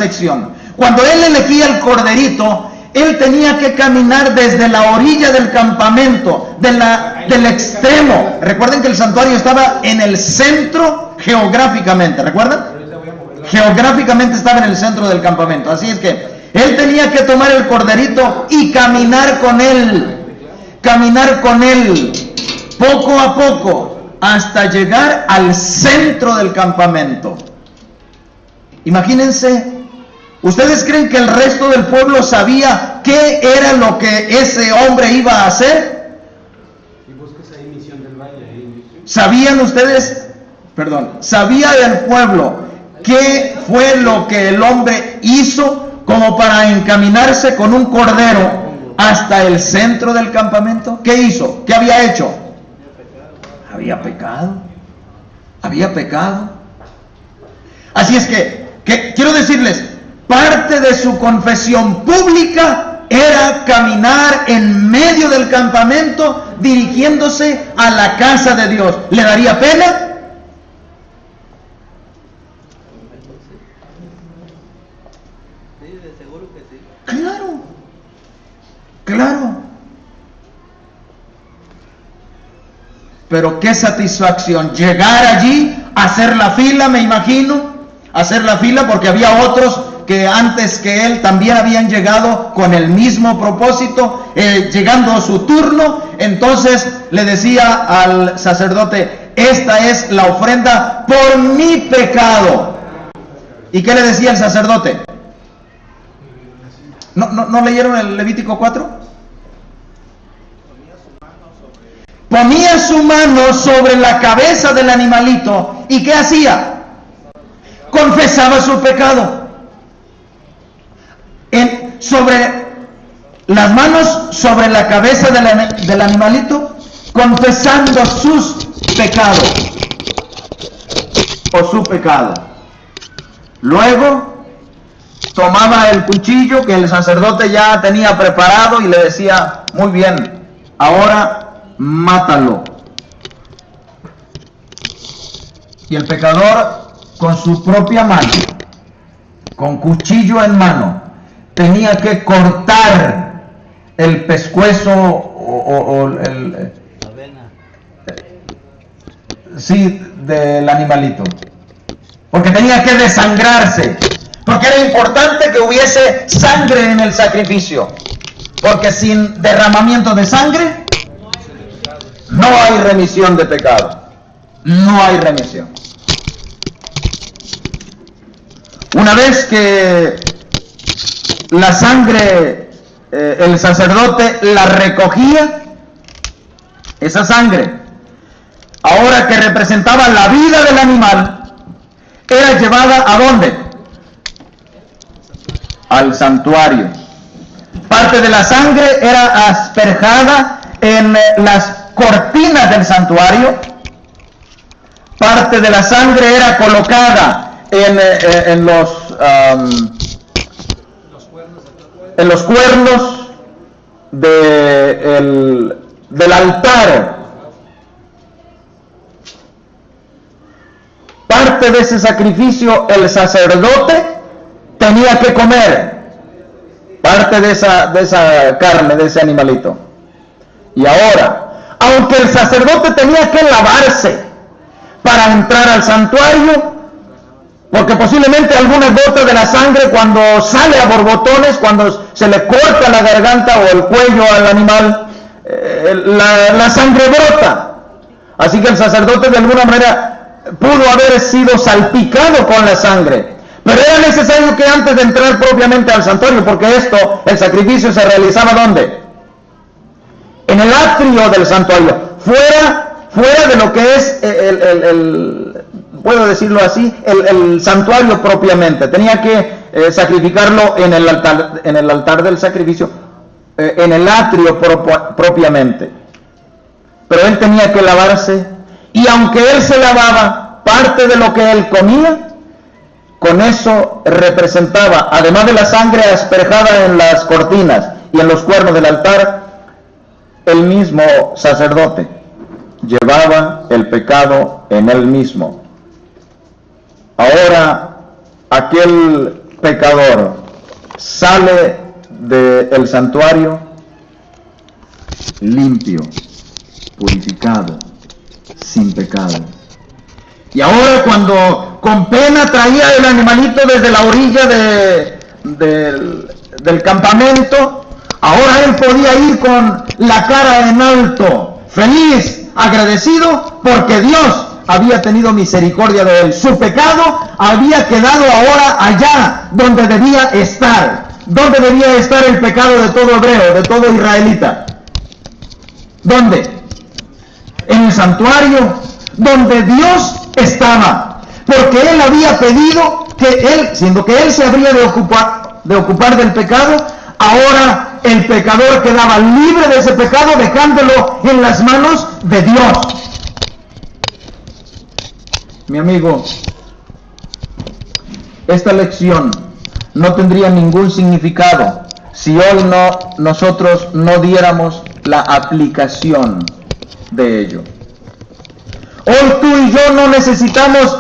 sección. Cuando él elegía el corderito, él tenía que caminar desde la orilla del campamento, del extremo. Recuerden que el santuario estaba en el centro geográficamente, ¿recuerdan? Geográficamente estaba en el centro del campamento. Así es que él tenía que tomar el corderito y caminar con él poco a poco hasta llegar al centro del campamento. Imagínense, ¿ustedes creen que el resto del pueblo sabía qué era lo que ese hombre iba a hacer? ¿Sabían ustedes? ¿Sabía el pueblo qué fue lo que el hombre hizo como para encaminarse con un cordero hasta el centro del campamento? ¿Qué hizo? ¿Qué había hecho? Había pecado. Así es que quiero decirles, parte de su confesión pública era caminar en medio del campamento dirigiéndose a la casa de Dios. ¿Le daría pena? Sí, de seguro que sí. Claro. Pero qué satisfacción llegar allí, hacer la fila, me imagino, porque había otros que antes que él también habían llegado con el mismo propósito, llegando a su turno. Entonces le decía al sacerdote: esta es la ofrenda por mi pecado. ¿Y qué le decía el sacerdote? ¿No leyeron el Levítico 4? Ponía su mano sobre la cabeza del animalito. ¿Y qué hacía? Confesaba su pecado. Sobre las manos sobre la cabeza del animalito, confesando sus pecados o su pecado. Luego tomaba el cuchillo que el sacerdote ya tenía preparado y le decía: muy bien, ahora mátalo. Y el pecador, con su propia mano, con cuchillo en mano, tenía que cortar el pescuezo o el del animalito, porque tenía que desangrarse, porque era importante que hubiese sangre en el sacrificio, porque sin derramamiento de sangre no hay remisión de pecado. No hay remisión. Una vez que la sangre, el sacerdote la recogía, esa sangre, ahora que representaba la vida del animal, era llevada ¿a dónde? Al santuario. Parte de la sangre era asperjada en las cortinas del santuario. Parte de la sangre era colocada en los cuernos del altar. Parte de ese sacrificio el sacerdote tenía que comer, parte de esa carne, de ese animalito. Y ahora, aunque el sacerdote tenía que lavarse para entrar al santuario, porque posiblemente alguna gota de la sangre, cuando sale a borbotones, cuando se le corta la garganta o el cuello al animal, la sangre brota. Así que el sacerdote de alguna manera pudo haber sido salpicado con la sangre. Pero era necesario que antes de entrar propiamente al santuario, porque el sacrificio se realizaba ¿dónde? En el atrio del santuario, fuera de lo que es puedo decirlo así, el santuario propiamente. Tenía que sacrificarlo en el altar del sacrificio, en el atrio propiamente. Pero él tenía que lavarse, y aunque él se lavaba, parte de lo que él comía, con eso representaba, además de la sangre asperjada en las cortinas y en los cuernos del altar, el mismo sacerdote llevaba el pecado en él mismo. Ahora, aquel pecador sale del santuario limpio, purificado, sin pecado. Y ahora cuando con pena traía el animalito desde la orilla del campamento, ahora él podía ir con la cara en alto, feliz, agradecido, porque Dios había tenido misericordia de él. Su pecado había quedado ahora allá donde debía estar. ¿Dónde debía estar el pecado de todo hebreo, de todo israelita? ¿Dónde? En el santuario, donde Dios estaba. Porque él había pedido que él, siendo que él se habría de ocupar del pecado, ahora el pecador quedaba libre de ese pecado, dejándolo en las manos de Dios. Mi amigo, esta lección no tendría ningún significado si hoy nosotros no diéramos la aplicación de ello. Hoy tú y yo no necesitamos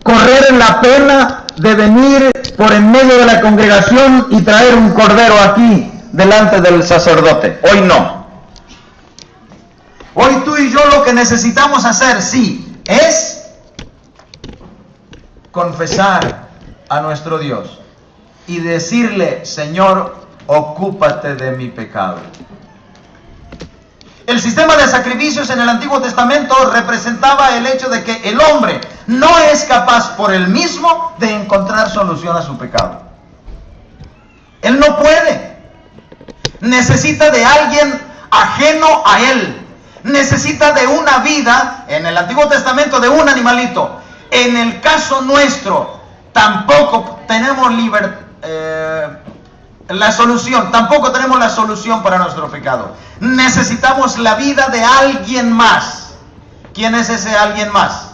correr en la pena de venir por en medio de la congregación y traer un cordero aquí delante del sacerdote. Hoy no. Hoy tú y yo lo que necesitamos hacer, sí, es confesar a nuestro Dios y decirle: Señor, ocúpate de mi pecado. El sistema de sacrificios en el Antiguo Testamento representaba el hecho de que el hombre no es capaz por él mismo de encontrar solución a su pecado. Él no puede. Necesita de alguien ajeno a él. Necesita de una vida, en el Antiguo Testamento, de un animalito. En el caso nuestro, tampoco tenemos la solución para nuestro pecado. Necesitamos la vida de alguien más. ¿Quién es ese alguien más?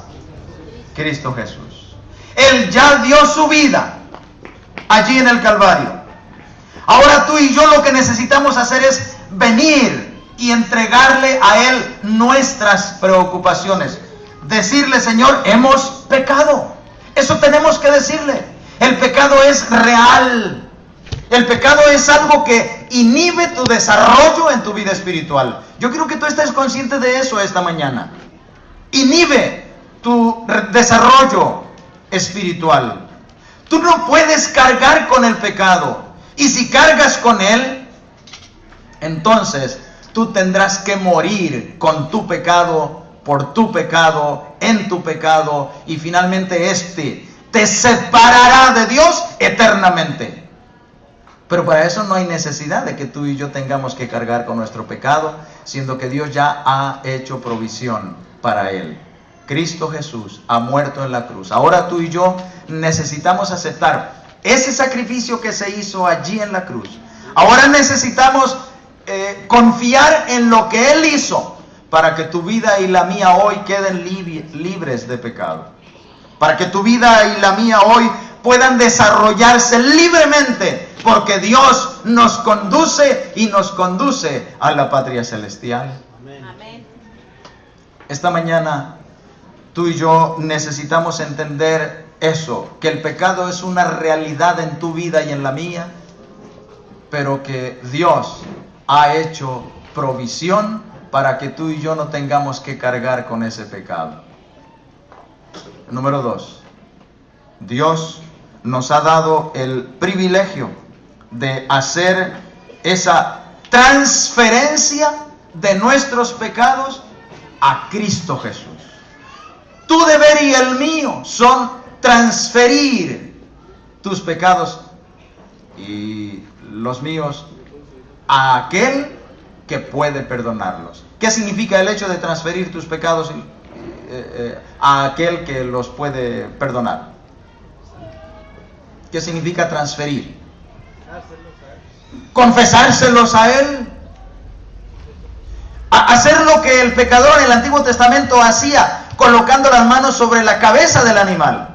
Cristo Jesús. Él ya dio su vida allí en el Calvario. Ahora tú y yo lo que necesitamos hacer es venir y entregarle a Él nuestras preocupaciones. Decirle: Señor, hemos pecado. Eso tenemos que decirle. El pecado es real. El pecado es algo que inhibe tu desarrollo en tu vida espiritual. Yo quiero que tú estés consciente de eso esta mañana. Inhibe tu desarrollo espiritual. Tú no puedes cargar con el pecado. Y si cargas con él, entonces tú tendrás que morir con tu pecado, por tu pecado, en tu pecado, y finalmente te separará de Dios eternamente. Pero para eso no hay necesidad de que tú y yo tengamos que cargar con nuestro pecado, siendo que Dios ya ha hecho provisión para él. Cristo Jesús ha muerto en la cruz. Ahora tú y yo necesitamos aceptar ese sacrificio que se hizo allí en la cruz. Ahora necesitamos confiar en lo que Él hizo para que tu vida y la mía hoy queden libres de pecado. Para que tu vida y la mía hoy puedan desarrollarse libremente, porque Dios nos conduce y nos conduce a la patria celestial. Amén. Esta mañana tú y yo necesitamos entender eso, que el pecado es una realidad en tu vida y en la mía, pero que Dios ha hecho provisión para que tú y yo no tengamos que cargar con ese pecado. Número 2, Dios nos ha dado el privilegio de hacer esa transferencia de nuestros pecados a Cristo Jesús. Tu deber y el mío son transferir tus pecados y los míos a aquel que puede perdonarlos. ¿Qué significa el hecho de transferir tus pecados a aquel que los puede perdonar? ¿Qué significa transferir? Confesárselos a Él. Hacer lo que el pecador en el Antiguo Testamento hacía, colocando las manos sobre la cabeza del animal.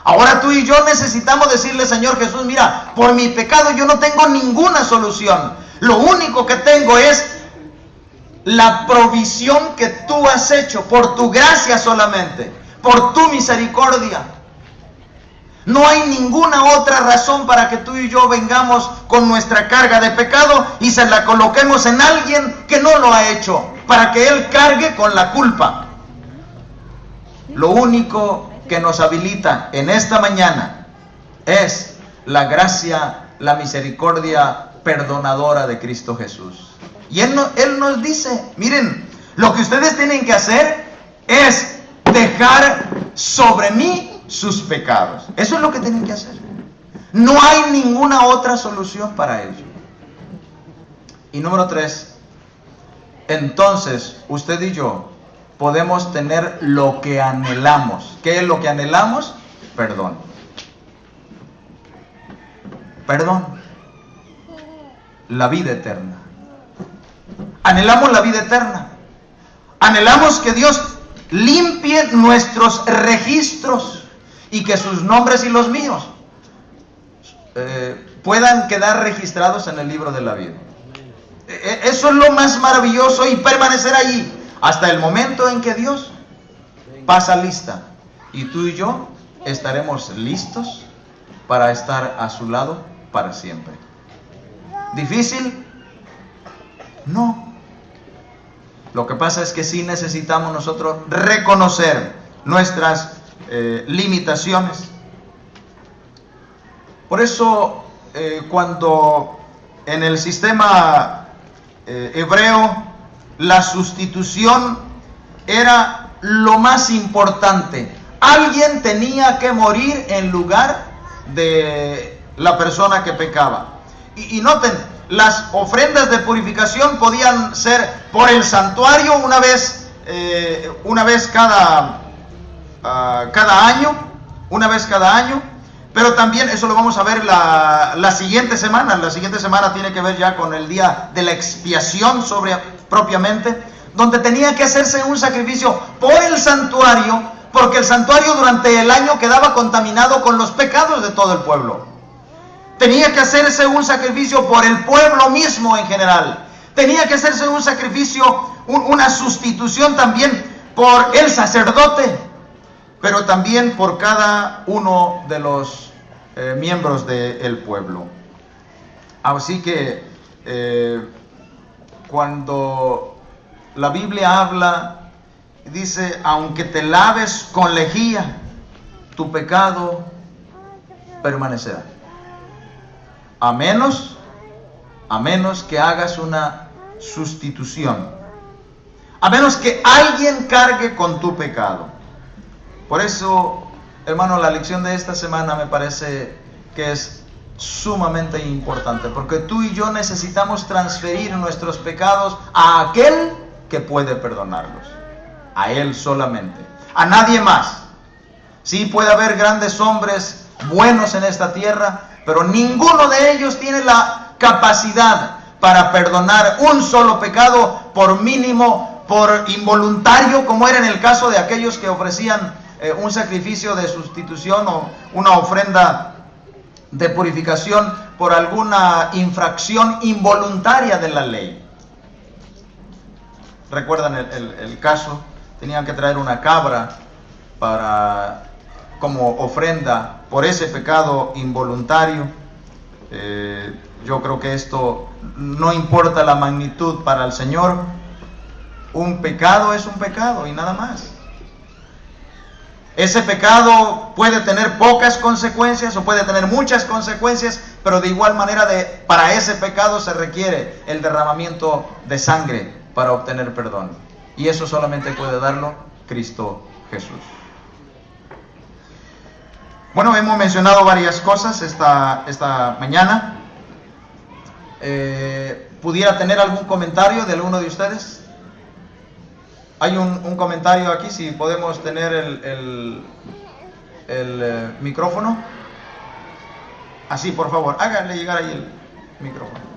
Ahora tú y yo necesitamos decirle: Señor Jesús, mira, por mi pecado yo no tengo ninguna solución. Lo único que tengo es la provisión que tú has hecho por tu gracia solamente, por tu misericordia. No hay ninguna otra razón para que tú y yo vengamos con nuestra carga de pecado y se la coloquemos en alguien que no lo ha hecho, para que él cargue con la culpa. Lo único que nos habilita en esta mañana es la gracia, la misericordia perdonadora de Cristo Jesús. Y Él nos dice, miren, lo que ustedes tienen que hacer es dejar sobre mí sus pecados. Eso es lo que tienen que hacer. No hay ninguna otra solución para ello. Y número 3, entonces usted y yo podemos tener lo que anhelamos. ¿Qué es lo que anhelamos? Perdón. Perdón. La vida eterna. Anhelamos la vida eterna. Anhelamos que Dios limpie nuestros registros y que sus nombres y los míos puedan quedar registrados en el libro de la vida. Eso es lo más maravilloso, y permanecer allí hasta el momento en que Dios pasa lista y tú y yo estaremos listos para estar a su lado para siempre. ¿Difícil? No. Lo que pasa es que sí necesitamos nosotros reconocer nuestras limitaciones. Por eso, cuando en el sistema hebreo la sustitución era lo más importante, alguien tenía que morir en lugar de la persona que pecaba. Y noten, las ofrendas de purificación podían ser por el santuario una vez cada año, pero también, eso lo vamos a ver la siguiente semana. La siguiente semana tiene que ver ya con el día de la expiación propiamente, donde tenía que hacerse un sacrificio por el santuario, porque el santuario durante el año quedaba contaminado con los pecados de todo el pueblo. Tenía que hacerse un sacrificio por el pueblo mismo en general. Tenía que hacerse un sacrificio, una sustitución también por el sacerdote, pero también por cada uno de los miembros del pueblo. Así que cuando la Biblia habla, dice, aunque te laves con lejía, tu pecado permanecerá. A menos que hagas una sustitución. A menos que alguien cargue con tu pecado. Por eso, hermano, la lección de esta semana me parece que es sumamente importante, porque tú y yo necesitamos transferir nuestros pecados a aquel que puede perdonarlos. A Él solamente. A nadie más. Sí, puede haber grandes hombres buenos en esta tierra, pero ninguno de ellos tiene la capacidad para perdonar un solo pecado, por mínimo, por involuntario, como era en el caso de aquellos que ofrecían un sacrificio de sustitución o una ofrenda de purificación por alguna infracción involuntaria de la ley. ¿Recuerdan el caso? Tenían que traer una cabra como ofrenda por ese pecado involuntario. Yo creo que esto no importa la magnitud para el Señor. Un pecado es un pecado y nada más. Ese pecado puede tener pocas consecuencias o puede tener muchas consecuencias, pero de igual manera para ese pecado se requiere el derramamiento de sangre para obtener perdón. Y eso solamente puede darlo Cristo Jesús. Bueno, hemos mencionado varias cosas esta mañana. ¿Pudiera tener algún comentario de alguno de ustedes? Hay un comentario aquí, si podemos tener el micrófono. Así, por favor, háganle llegar ahí el micrófono.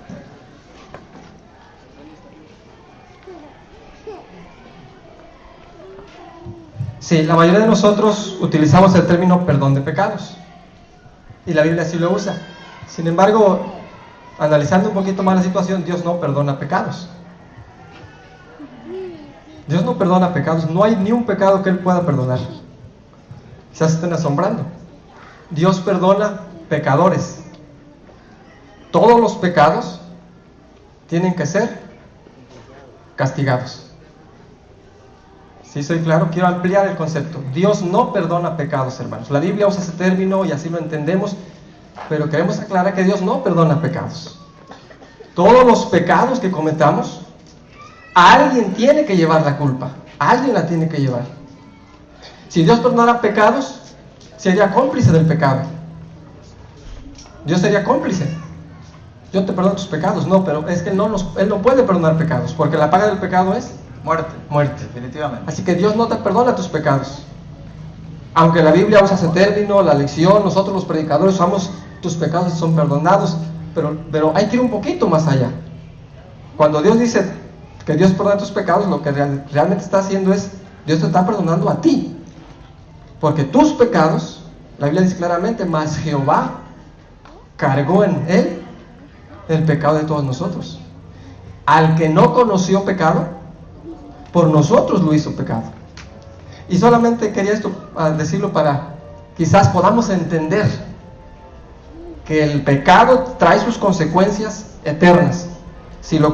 Sí, la mayoría de nosotros utilizamos el término perdón de pecados, y la Biblia sí lo usa. Sin embargo, analizando un poquito más la situación, Dios no perdona pecados. Dios no perdona pecados, no hay ni un pecado que Él pueda perdonar. Quizás se estén asombrando. Dios perdona pecadores. Todos los pecados tienen que ser castigados. Si soy claro, quiero ampliar el concepto. Dios no perdona pecados, hermanos. La Biblia usa ese término y así lo entendemos, pero queremos aclarar que Dios no perdona pecados. Todos los pecados que cometamos, alguien tiene que llevar la culpa. Alguien la tiene que llevar. Si Dios perdonara pecados, sería cómplice del pecado. Dios sería cómplice. Yo te perdono tus pecados. No, pero es que Él no puede perdonar pecados, porque la paga del pecado es muerte. Definitivamente. Así que Dios no te perdona tus pecados. Aunque la Biblia usa ese término, la lección, nosotros los predicadores usamos tus pecados son perdonados, pero hay que ir un poquito más allá. Cuando Dios dice que Dios perdona tus pecados, lo que realmente está haciendo es, Dios te está perdonando a ti. Porque tus pecados, la Biblia dice claramente, mas Jehová cargó en Él el pecado de todos nosotros. Al que no conoció pecado, por nosotros lo hizo pecado. Y solamente quería esto decirlo para quizás podamos entender que el pecado trae sus consecuencias eternas. Si lo